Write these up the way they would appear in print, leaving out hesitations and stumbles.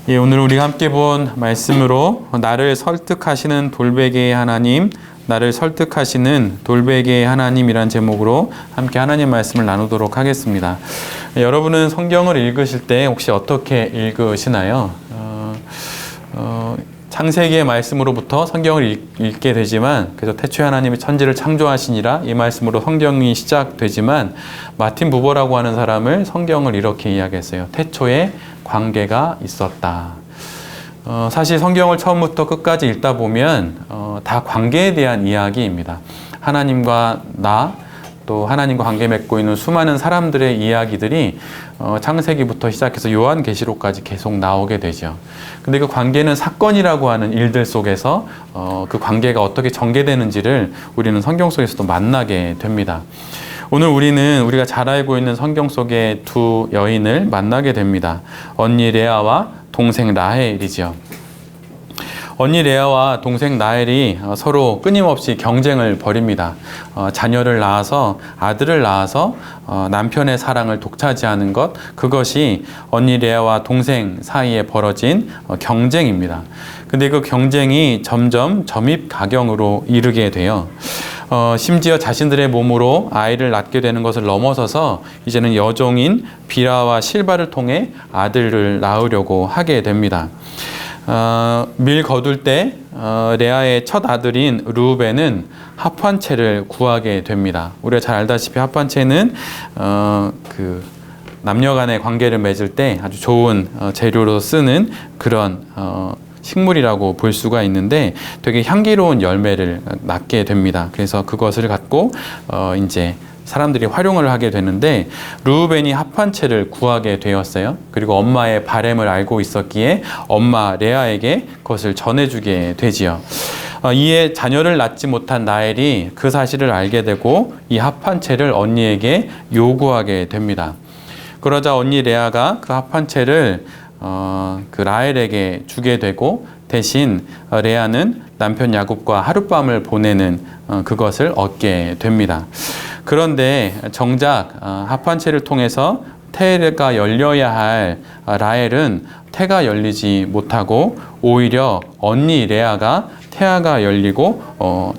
예, 오늘 우리가 함께 본 말씀으로 나를 설득하시는 돌베개의 하나님, 나를 설득하시는 돌베개의 하나님이란 제목으로 함께 하나님 말씀을 나누도록 하겠습니다. 여러분은 성경을 읽으실 때 혹시 어떻게 읽으시나요? 창세기의 말씀으로부터 성경을 읽게 되지만, 그래서 태초에 하나님이 천지를 창조하시니라 이 말씀으로 성경이 시작되지만, 마틴 부버라고 하는 사람을 성경을 이렇게 이야기했어요. 태초에 관계가 있었다. 사실 성경을 처음부터 끝까지 읽다 보면 다 관계에 대한 이야기입니다. 하나님과 나, 또 하나님과 관계 맺고 있는 수많은 사람들의 이야기들이 창세기부터 시작해서 요한계시록까지 계속 나오게 되죠. 근데 그 관계는 사건이라고 하는 일들 속에서 그 관계가 어떻게 전개되는지를 우리는 성경 속에서도 만나게 됩니다. 오늘 우리가 잘 알고 있는 성경 속의 두 여인을 만나게 됩니다. 언니 레아와 동생 라헬이죠. 언니 레아와 동생 라헬이 서로 끊임없이 경쟁을 벌입니다. 자녀를 낳아서, 아들을 낳아서 남편의 사랑을 독차지하는 것, 그것이 언니 레아와 동생 사이에 벌어진 경쟁입니다. 근데 그 경쟁이 점점 점입가경으로 이르게 돼요. 심지어 자신들의 몸으로 아이를 낳게 되는 것을 넘어서서 이제는 여종인 비라와 실바를 통해 아들을 낳으려고 하게 됩니다. 밀 거둘 때 레아의 첫 아들인 르우벤은 합환채를 구하게 됩니다. 우리가 잘 알다시피 합환채는 그 남녀 간의 관계를 맺을 때 아주 좋은 재료로 쓰는 그런 식물이라고 볼 수가 있는데, 되게 향기로운 열매를 낳게 됩니다. 그래서 그것을 갖고 이제 사람들이 활용을 하게 되는데, 르우벤이 합환채를 구하게 되었어요. 그리고 엄마의 바램을 알고 있었기에 엄마 레아에게 그것을 전해주게 되지요. 이에 자녀를 낳지 못한 라헬이 그 사실을 알게 되고 이 합환채를 언니에게 요구하게 됩니다. 그러자 언니 레아가 그 합환채를 그 라헬에게 주게 되고, 대신 레아는 남편 야곱과 하룻밤을 보내는 그것을 얻게 됩니다. 그런데 정작 합환채를 통해서 태가 열려야 할 라헬은 태가 열리지 못하고, 오히려 언니 레아가 태아가 열리고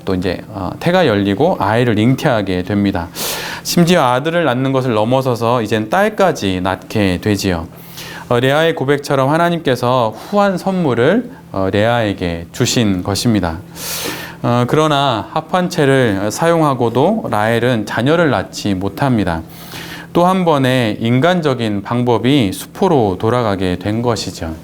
또 이제 태가 열리고 아이를 잉태하게 됩니다. 심지어 아들을 낳는 것을 넘어서서 이젠 딸까지 낳게 되지요. 레아의 고백처럼 하나님께서 후한 선물을 레아에게 주신 것입니다. 그러나 합환채를 사용하고도 라헬은 자녀를 낳지 못합니다. 또 한 번의 인간적인 방법이 수포로 돌아가게 된 것이죠.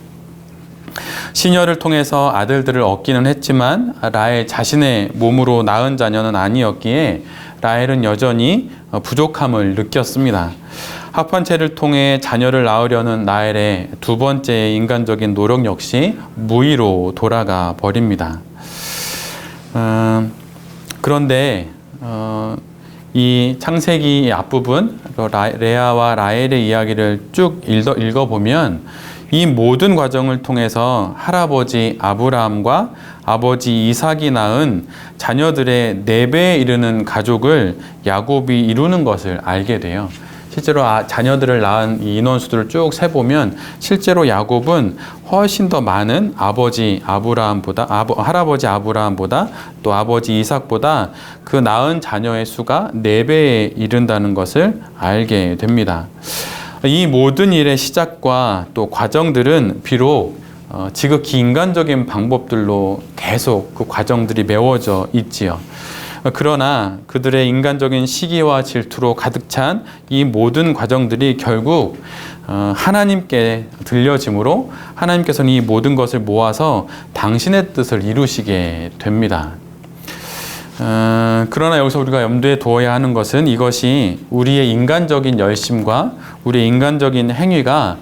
시녀를 통해서 아들들을 얻기는 했지만 라헬 자신의 몸으로 낳은 자녀는 아니었기에 라헬은 여전히 부족함을 느꼈습니다. 합환채를 통해 자녀를 낳으려는 라헬의 두 번째 인간적인 노력 역시 무의로 돌아가 버립니다. 그런데 이 창세기 앞부분, 레아와 라헬의 이야기를 쭉 읽어보면 이 모든 과정을 통해서 할아버지 아브라함과 아버지 이삭이 낳은 자녀들의 4배에 이르는 가족을 야곱이 이루는 것을 알게 돼요. 실제로 자녀들을 낳은 이 인원수들을 쭉 세보면 실제로 야곱은 훨씬 더 많은 아버지 아브라함보다, 할아버지 아브라함보다, 또 아버지 이삭보다 그 낳은 자녀의 수가 4배에 이른다는 것을 알게 됩니다. 이 모든 일의 시작과 또 과정들은 비록 지극히 인간적인 방법들로 계속 그 과정들이 메워져 있지요. 그러나 그들의 인간적인 시기와 질투로 가득 찬 이 모든 과정들이 결국 하나님께 들려짐으로 하나님께서는 이 모든 것을 모아서 당신의 뜻을 이루시게 됩니다. 그러나 여기서 우리가 염두에 두어야 하는 것은, 이것이 우리의 인간적인 열심과 우리의 인간적인 행위가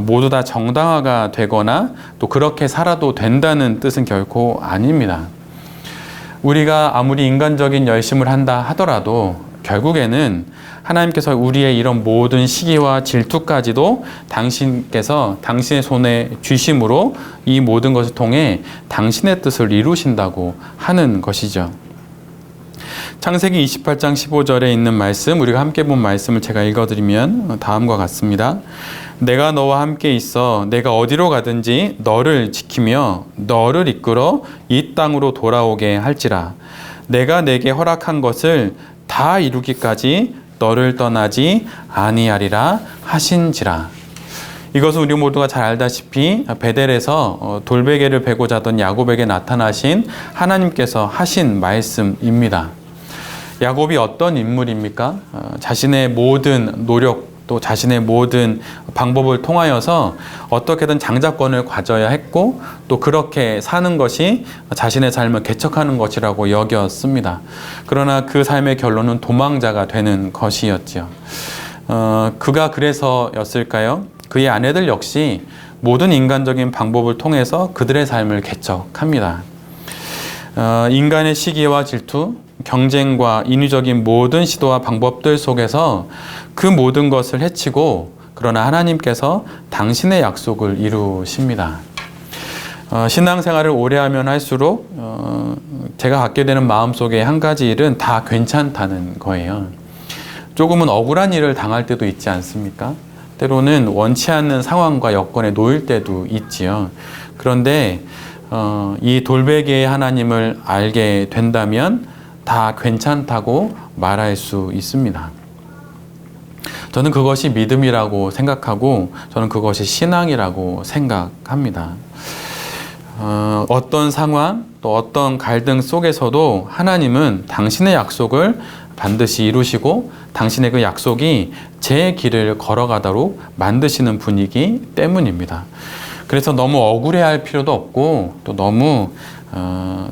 모두 다 정당화가 되거나 또 그렇게 살아도 된다는 뜻은 결코 아닙니다. 우리가 아무리 인간적인 열심을 한다 하더라도 결국에는 하나님께서 우리의 이런 모든 시기와 질투까지도 당신께서 당신의 손에 쥐심으로 이 모든 것을 통해 당신의 뜻을 이루신다고 하는 것이죠. 창세기 28장 15절에 있는 말씀, 우리가 함께 본 말씀을 제가 읽어드리면 다음과 같습니다. 내가 너와 함께 있어 내가 어디로 가든지 너를 지키며 너를 이끌어 이 땅으로 돌아오게 할지라. 내가 내게 허락한 것을 다 이루기까지 너를 떠나지 아니하리라 하신지라. 이것은 우리 모두가 잘 알다시피 베델에서 돌베개를 베고 자던 야곱에게 나타나신 하나님께서 하신 말씀입니다. 야곱이 어떤 인물입니까? 자신의 모든 노력 또 자신의 모든 방법을 통하여서 어떻게든 장자권을 가져야 했고 또 그렇게 사는 것이 자신의 삶을 개척하는 것이라고 여겼습니다. 그러나 그 삶의 결론은 도망자가 되는 것이었죠. 그가 그래서였을까요? 그의 아내들 역시 모든 인간적인 방법을 통해서 그들의 삶을 개척합니다. 인간의 시기와 질투, 경쟁과 인위적인 모든 시도와 방법들 속에서 그 모든 것을 해치고 그러나 하나님께서 당신의 약속을 이루십니다. 신앙생활을 오래 하면 할수록 제가 갖게 되는 마음속에 한 가지 일은 다 괜찮다는 거예요. 조금은 억울한 일을 당할 때도 있지 않습니까? 때로는 원치 않는 상황과 여건에 놓일 때도 있지요. 그런데 이 돌베개의 하나님을 알게 된다면 다 괜찮다고 말할 수 있습니다. 저는 그것이 믿음이라고 생각하고 저는 그것이 신앙이라고 생각합니다. 어떤 상황 또 어떤 갈등 속에서도 하나님은 당신의 약속을 반드시 이루시고 당신의 그 약속이 제 길을 걸어가도록 만드시는 분이기 때문입니다. 그래서 너무 억울해할 필요도 없고 또 너무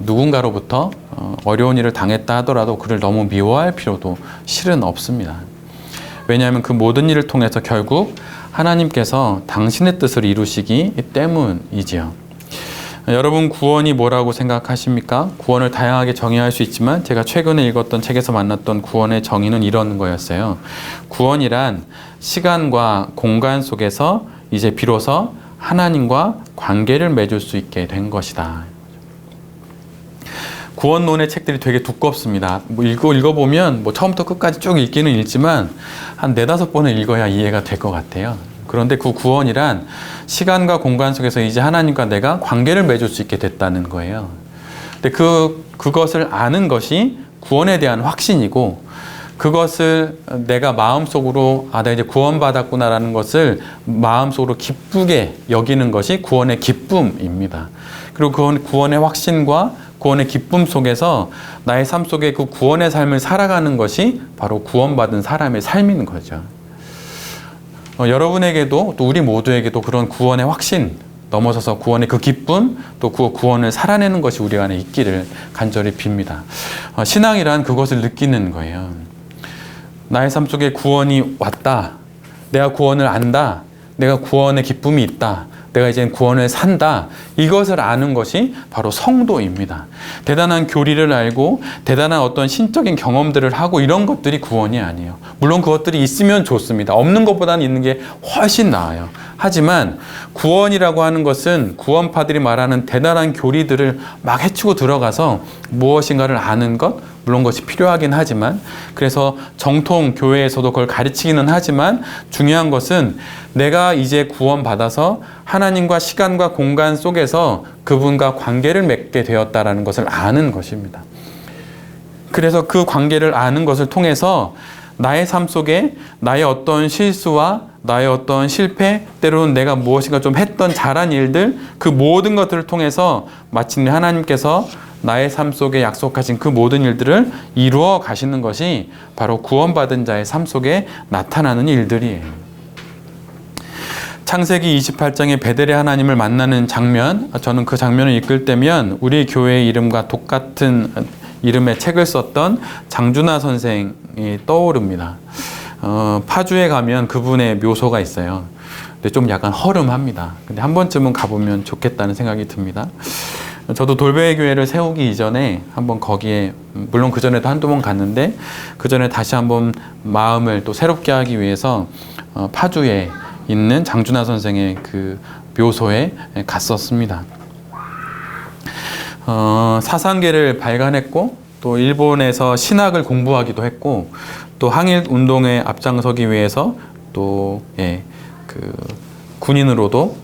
누군가로부터 어려운 일을 당했다 하더라도 그를 너무 미워할 필요도 실은 없습니다. 왜냐하면 그 모든 일을 통해서 결국 하나님께서 당신의 뜻을 이루시기 때문이지요. 여러분 구원이 뭐라고 생각하십니까? 구원을 다양하게 정의할 수 있지만 제가 최근에 읽었던 책에서 만났던 구원의 정의는 이런 거였어요. 구원이란 시간과 공간 속에서 이제 비로소 하나님과 관계를 맺을 수 있게 된 것이다. 구원론의 책들이 되게 두껍습니다. 읽어보면 처음부터 끝까지 쭉 읽기는 읽지만 한 4-5번을 읽어야 이해가 될 것 같아요. 그런데 그 구원이란 시간과 공간 속에서 이제 하나님과 내가 관계를 맺을 수 있게 됐다는 거예요. 근데 그것을 아는 것이 구원에 대한 확신이고 그것을 내가 마음속으로 나 이제 구원받았구나라는 것을 마음속으로 기쁘게 여기는 것이 구원의 기쁨입니다. 그리고 그 구원의 확신과 구원의 기쁨 속에서 나의 삶 속에 그 구원의 삶을 살아가는 것이 바로 구원받은 사람의 삶인 거죠. 여러분에게도 또 우리 모두에게도 그런 구원의 확신 넘어서서 구원의 그 기쁨 또 그 구원을 살아내는 것이 우리 안에 있기를 간절히 빕니다. 신앙이란 그것을 느끼는 거예요. 나의 삶 속에 구원이 왔다. 내가 구원을 안다. 내가 구원의 기쁨이 있다. 내가 이제 구원을 산다. 이것을 아는 것이 바로 성도입니다. 대단한 교리를 알고 대단한 어떤 신적인 경험들을 하고 이런 것들이 구원이 아니에요. 물론 그것들이 있으면 좋습니다. 없는 것보다는 있는 게 훨씬 나아요. 하지만 구원이라고 하는 것은 구원파들이 말하는 대단한 교리들을 막 헤치고 들어가서 무엇인가를 아는 것, 물론 그것이 필요하긴 하지만 그래서 정통 교회에서도 그걸 가르치기는 하지만 중요한 것은 내가 이제 구원받아서 하나님과 시간과 공간 속에서 그분과 관계를 맺게 되었다라는 것을 아는 것입니다. 그래서 그 관계를 아는 것을 통해서 나의 삶 속에 나의 어떤 실수와 나의 어떤 실패, 때로는 내가 무엇인가 좀 했던 잘한 일들, 그 모든 것들을 통해서 마침내 하나님께서 나의 삶 속에 약속하신 그 모든 일들을 이루어 가시는 것이 바로 구원받은 자의 삶 속에 나타나는 일들이에요. 창세기 28장의 베델의 하나님을 만나는 장면, 저는 그 장면을 읽을 때면 우리 교회의 이름과 똑같은 이름의 책을 썼던 장준하 선생이 떠오릅니다. 파주에 가면 그분의 묘소가 있어요. 근데 좀 약간 허름합니다. 근데 한 번쯤은 가보면 좋겠다는 생각이 듭니다. 저도 돌베개 교회를 세우기 이전에 한번 거기에, 물론 그 전에도 한두 번 갔는데 그 전에 다시 한번 마음을 또 새롭게 하기 위해서 파주에 있는 장준하 선생의 그 묘소에 갔었습니다. 사상계를 발간했고 또 일본에서 신학을 공부하기도 했고 또 항일 운동에 앞장서기 위해서 또 군인으로도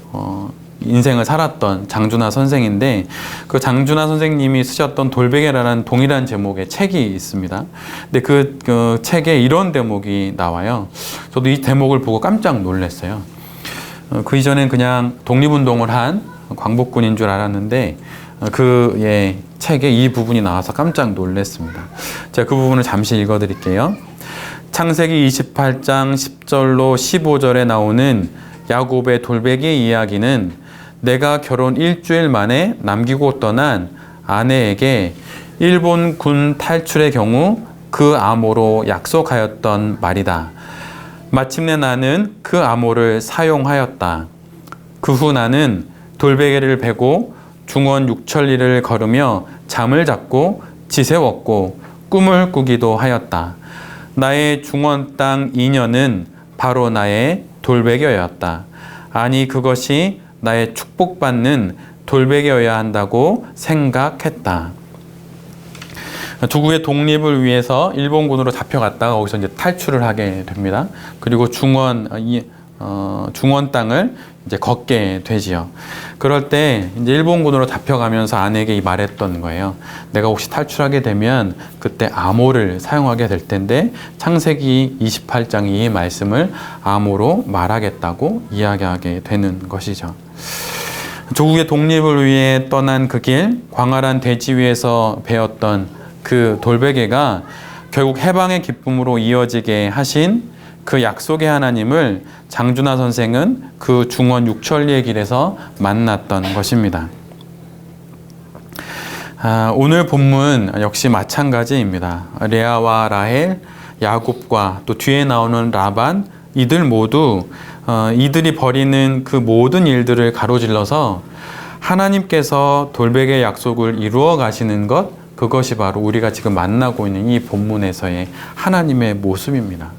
인생을 살았던 장준하 선생인데 그 장준하 선생님이 쓰셨던 돌베개라는 동일한 제목의 책이 있습니다. 근데 그 책에 이런 대목이 나와요. 저도 이 대목을 보고 깜짝 놀랐어요. 그 이전엔 그냥 독립운동을 한 광복군인 줄 알았는데 책에 이 부분이 나와서 깜짝 놀랐습니다. 제가 그 부분을 잠시 읽어드릴게요. 창세기 28장 10절로 15절에 나오는 야곱의 돌베개 이야기는 내가 결혼 일주일 만에 남기고 떠난 아내에게 일본 군 탈출의 경우 그 암호로 약속하였던 말이다. 마침내 나는 그 암호를 사용하였다. 그 후 나는 돌베개를 베고 중원 6천리를 걸으며 잠을 잤고 지새웠고 꿈을 꾸기도 하였다. 나의 중원 땅 2년은 바로 나의 돌베개였다. 아니 그것이 나의 축복받는 돌베개여야 한다고 생각했다. 두국의 독립을 위해서 일본군으로 잡혀갔다가 거기서 이제 탈출을 하게 됩니다. 그리고 중원 땅을 이제 걷게 되지요. 그럴 때 이제 일본군으로 잡혀가면서 아내에게 말했던 거예요. 내가 혹시 탈출하게 되면 그때 암호를 사용하게 될 텐데 창세기 28장 이 말씀을 암호로 말하겠다고 이야기하게 되는 것이죠. 조국의 독립을 위해 떠난 그 길, 광활한 대지 위에서 배웠던 그 돌베개가 결국 해방의 기쁨으로 이어지게 하신 그 약속의 하나님을 장준하 선생은 그 중원 6천리의 길에서 만났던 것입니다. 오늘 본문 역시 마찬가지입니다. 레아와 라헬, 야곱과 또 뒤에 나오는 라반, 이들 모두 이들이 벌이는 그 모든 일들을 가로질러서 하나님께서 돌베개의 약속을 이루어 가시는 것, 그것이 바로 우리가 지금 만나고 있는 이 본문에서의 하나님의 모습입니다.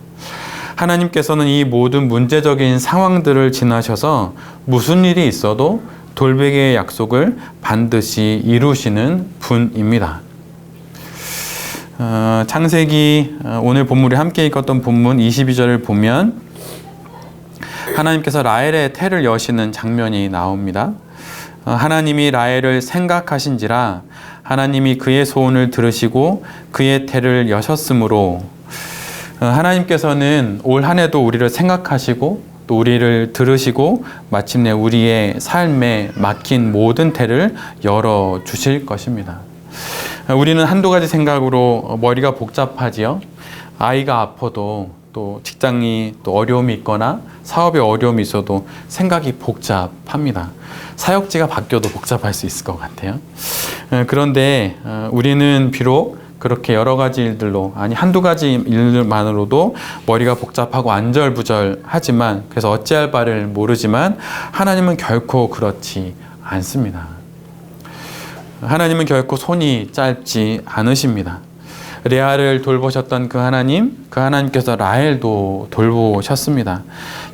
하나님께서는 이 모든 문제적인 상황들을 지나셔서 무슨 일이 있어도 돌베개의 약속을 반드시 이루시는 분입니다. 창세기 오늘 본문에 함께 읽었던 본문 22절을 보면 하나님께서 라헬의 태를 여시는 장면이 나옵니다. 하나님이 라헬을 생각하신지라 하나님이 그의 소원을 들으시고 그의 태를 여셨으므로 하나님께서는 올 한 해도 우리를 생각하시고 또 우리를 들으시고 마침내 우리의 삶에 막힌 모든 태를 열어주실 것입니다. 우리는 한두 가지 생각으로 머리가 복잡하지요. 아이가 아파도 또 직장이 또 어려움이 있거나 사업에 어려움이 있어도 생각이 복잡합니다. 사역지가 바뀌어도 복잡할 수 있을 것 같아요. 그런데 우리는 비록 그렇게 여러 가지 일들로 한두 가지 일들만으로도 머리가 복잡하고 안절부절하지만 그래서 어찌할 바를 모르지만 하나님은 결코 그렇지 않습니다. 하나님은 결코 손이 짧지 않으십니다. 레아를 돌보셨던 그 하나님께서 라헬도 돌보셨습니다.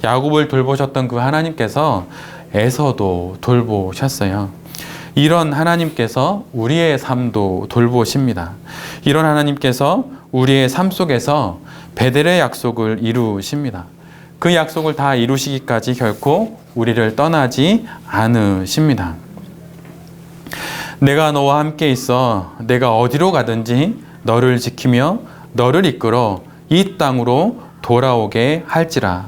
야곱을 돌보셨던 그 하나님께서 에서도 돌보셨어요. 이런 하나님께서 우리의 삶도 돌보십니다. 이런 하나님께서 우리의 삶 속에서 베델의 약속을 이루십니다. 그 약속을 다 이루시기까지 결코 우리를 떠나지 않으십니다. 내가 너와 함께 있어 내가 어디로 가든지 너를 지키며 너를 이끌어 이 땅으로 돌아오게 할지라.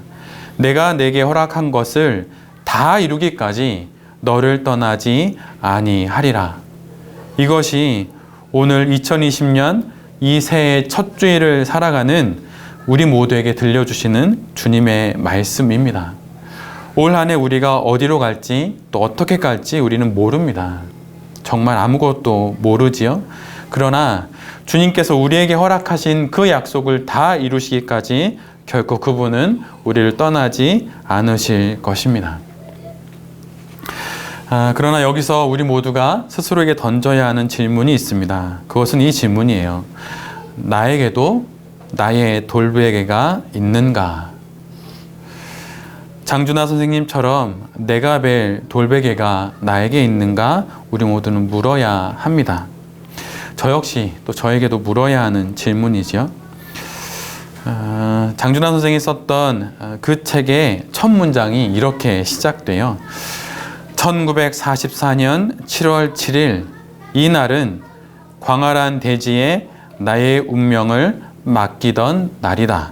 내가 내게 허락한 것을 다 이루기까지 너를 떠나지 아니하리라. 이것이 오늘 2020년 이 새해 첫 주일을 살아가는 우리 모두에게 들려주시는 주님의 말씀입니다. 올 한 해 우리가 어디로 갈지 또 어떻게 갈지 우리는 모릅니다. 정말 아무것도 모르지요. 그러나 주님께서 우리에게 허락하신 그 약속을 다 이루시기까지 결코 그분은 우리를 떠나지 않으실 것입니다. 그러나 여기서 우리 모두가 스스로에게 던져야 하는 질문이 있습니다. 그것은 이 질문이에요. 나에게도 나의 돌베개가 있는가? 장준하 선생님처럼 내가 벨 돌베개가 나에게 있는가? 우리 모두는 물어야 합니다. 저 역시 또 저에게도 물어야 하는 질문이지요. 장준하 선생이 썼던 그 책의 첫 문장이 이렇게 시작돼요. 1944년 7월 7일 이 날은 광활한 대지에 나의 운명을 맡기던 날이다.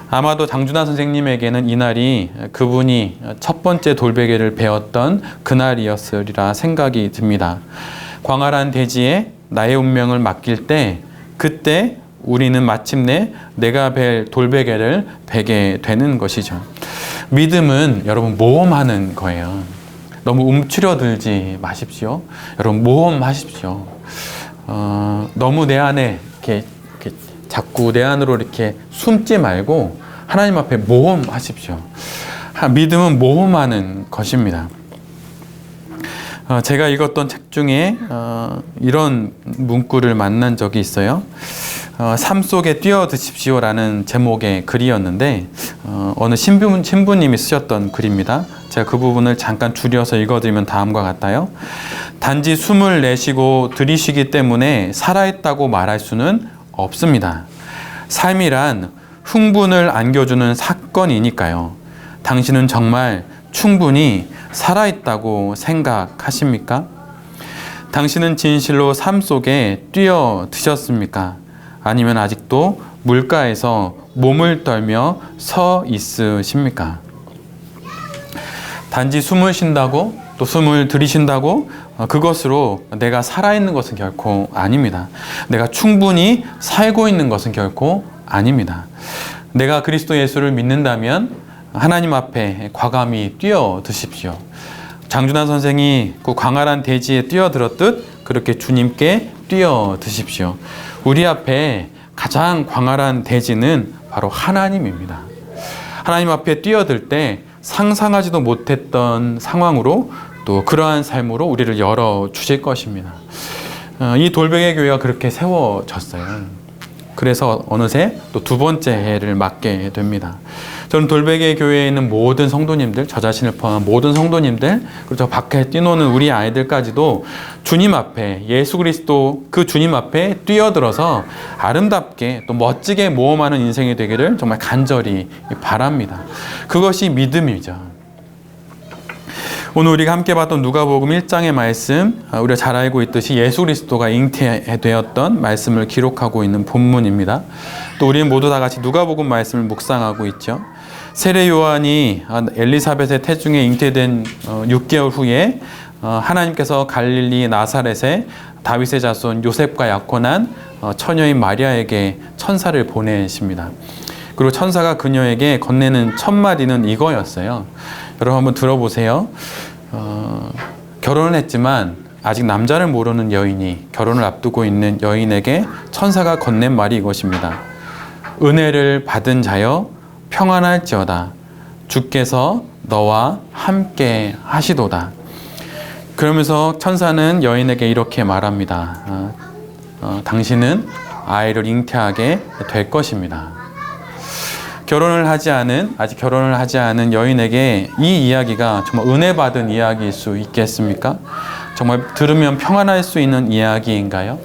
아마도 장준하 선생님에게는 이 날이 그분이 첫 번째 돌베개를 배웠던 그날이었으리라 생각이 듭니다. 광활한 대지에 나의 운명을 맡길 때 그때 우리는 마침내 내가 벨 돌베개를 베게 되는 것이죠. 믿음은 여러분 모험하는 거예요. 너무 움츠려들지 마십시오. 여러분 모험하십시오. 너무 내 안에 이렇게 자꾸 내 안으로 이렇게 숨지 말고 하나님 앞에 모험하십시오. 믿음은 모험하는 것입니다. 제가 읽었던 책 중에 이런 문구를 만난 적이 있어요. 삶 속에 뛰어드십시오라는 제목의 글이었는데 어느 신부님이 쓰셨던 글입니다. 제가 그 부분을 잠깐 줄여서 읽어드리면 다음과 같아요. 단지 숨을 내쉬고 들이쉬기 때문에 살아있다고 말할 수는 없습니다. 삶이란 흥분을 안겨주는 사건이니까요. 당신은 정말 충분히 살아있다고 생각하십니까? 당신은 진실로 삶 속에 뛰어드셨습니까? 아니면 아직도 물가에서 몸을 떨며 서 있으십니까? 단지 숨을 쉰다고 또 숨을 들이쉰다고 그것으로 내가 살아있는 것은 결코 아닙니다. 내가 충분히 살고 있는 것은 결코 아닙니다. 내가 그리스도 예수를 믿는다면 하나님 앞에 과감히 뛰어드십시오. 장준하 선생이 그 광활한 대지에 뛰어들었듯 그렇게 주님께 뛰어드십시오. 우리 앞에 가장 광활한 대지는 바로 하나님입니다. 하나님 앞에 뛰어들 때 상상하지도 못했던 상황으로 또 그러한 삶으로 우리를 열어주실 것입니다. 이 돌베개 교회가 그렇게 세워졌어요. 그래서 어느새 또 두 번째 해를 맞게 됩니다. 저는 돌베개 교회에 있는 모든 성도님들, 저 자신을 포함한 모든 성도님들, 그리고 저 밖에 뛰노는 우리 아이들까지도 주님 앞에, 예수 그리스도 그 주님 앞에 뛰어들어서 아름답게 또 멋지게 모험하는 인생이 되기를 정말 간절히 바랍니다. 그것이 믿음이죠. 오늘 우리가 함께 봤던 누가복음 1장의 말씀, 우리가 잘 알고 있듯이 예수 그리스도가 잉태되었던 말씀을 기록하고 있는 본문입니다. 또 우리는 모두 다 같이 누가복음 말씀을 묵상하고 있죠. 세례 요한이 엘리사벳의 태중에 잉태된 6개월 후에 하나님께서 갈릴리 나사렛에 다윗의 자손 요셉과 약혼한 처녀인 마리아에게 천사를 보내십니다. 그리고 천사가 그녀에게 건네는 첫 마디는 이거였어요. 여러분 한번 들어보세요. 결혼을 했지만 아직 남자를 모르는 여인이, 결혼을 앞두고 있는 여인에게 천사가 건넨 말이 이것입니다. 은혜를 받은 자여 평안할지어다. 주께서 너와 함께 하시도다. 그러면서 천사는 여인에게 이렇게 말합니다. 당신은 아이를 잉태하게 될 것입니다. 아직 결혼을 하지 않은 여인에게 이 이야기가 정말 은혜 받은 이야기일 수 있겠습니까? 정말 들으면 평안할 수 있는 이야기인가요?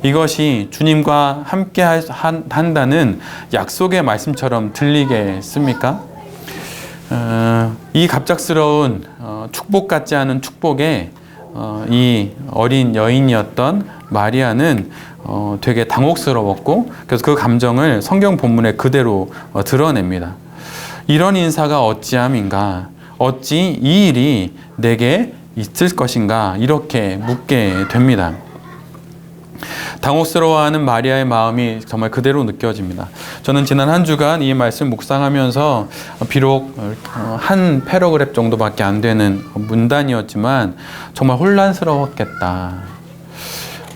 이것이 주님과 함께 한다는 약속의 말씀처럼 들리겠습니까? 이 갑작스러운 축복 같지 않은 축복에 이 어린 여인이었던 마리아는 되게 당혹스러웠고, 그래서 그 감정을 성경 본문에 그대로 드러냅니다. 이런 인사가 어찌함인가? 어찌 이 일이 내게 있을 것인가? 이렇게 묻게 됩니다. 당혹스러워하는 마리아의 마음이 정말 그대로 느껴집니다. 저는 지난 한 주간 이 말씀 묵상하면서 비록 한 패러그랩 정도밖에 안 되는 문단이었지만 정말 혼란스러웠겠다.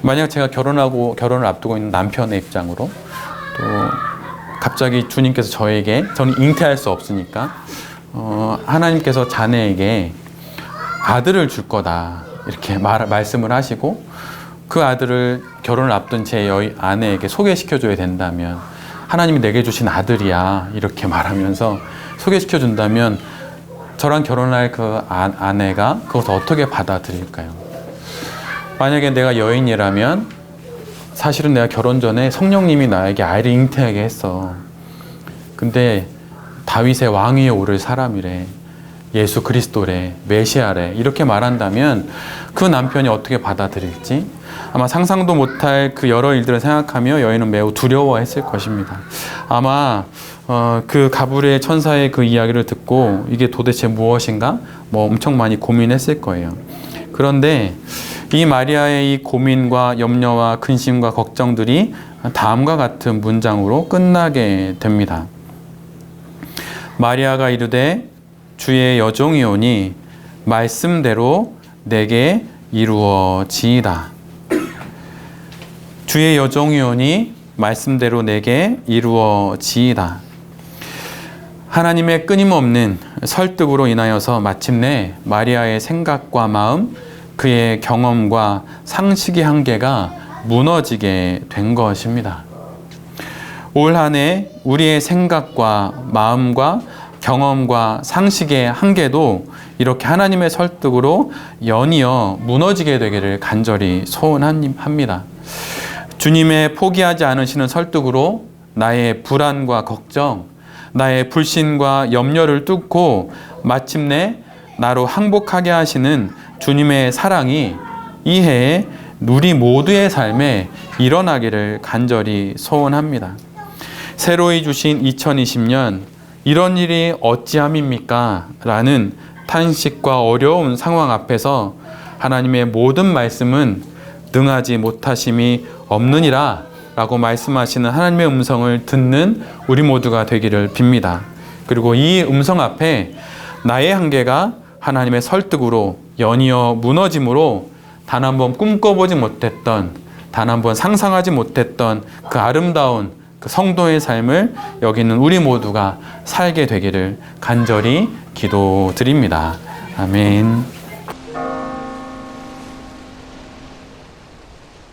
만약 제가 결혼을 앞두고 있는 남편의 입장으로 또 갑자기 주님께서 저는 잉태할 수 없으니까 하나님께서 자네에게 아들을 줄 거다 이렇게 말씀을 하시고 그 아들을 결혼을 앞둔 제 아내에게 소개시켜줘야 된다면 하나님이 내게 주신 아들이야 이렇게 말하면서 소개시켜준다면 저랑 결혼할 그 아내가 그것을 어떻게 받아들일까요? 만약에 내가 여인이라면 사실은 내가 결혼 전에 성령님이 나에게 아이를 잉태하게 했어. 근데 다윗의 왕위에 오를 사람이래. 예수 그리스도래. 메시아래. 이렇게 말한다면 그 남편이 어떻게 받아들일지 아마 상상도 못할 그 여러 일들을 생각하며 여인은 매우 두려워했을 것입니다. 아마 그 가브리엘 천사의 그 이야기를 듣고 이게 도대체 무엇인가? 엄청 많이 고민했을 거예요. 그런데 이 마리아의 이 고민과 염려와 근심과 걱정들이 다음과 같은 문장으로 끝나게 됩니다. 마리아가 이르되 주의 여종이오니 말씀대로 내게 이루어지이다. 주의 여종이오니 말씀대로 내게 이루어지이다. 하나님의 끊임없는 설득으로 인하여서 마침내 마리아의 생각과 마음, 그의 경험과 상식의 한계가 무너지게 된 것입니다. 올 한 해 우리의 생각과 마음과 경험과 상식의 한계도 이렇게 하나님의 설득으로 연이어 무너지게 되기를 간절히 소원합니다. 주님의 포기하지 않으시는 설득으로 나의 불안과 걱정, 나의 불신과 염려를 뚫고 마침내 나로 항복하게 하시는 주님의 사랑이 이 해에 우리 모두의 삶에 일어나기를 간절히 소원합니다. 새로이 주신 2020년 이런 일이 어찌함입니까? 라는 탄식과 어려운 상황 앞에서 하나님의 모든 말씀은 능하지 못하심이 없느니라 라고 말씀하시는 하나님의 음성을 듣는 우리 모두가 되기를 빕니다. 그리고 이 음성 앞에 나의 한계가 하나님의 설득으로 연이어 무너짐으로 단 한 번 꿈꿔보지 못했던, 단 한 번 상상하지 못했던 그 아름다운 그 성도의 삶을 여기 있는 우리 모두가 살게 되기를 간절히 기도드립니다. 아멘.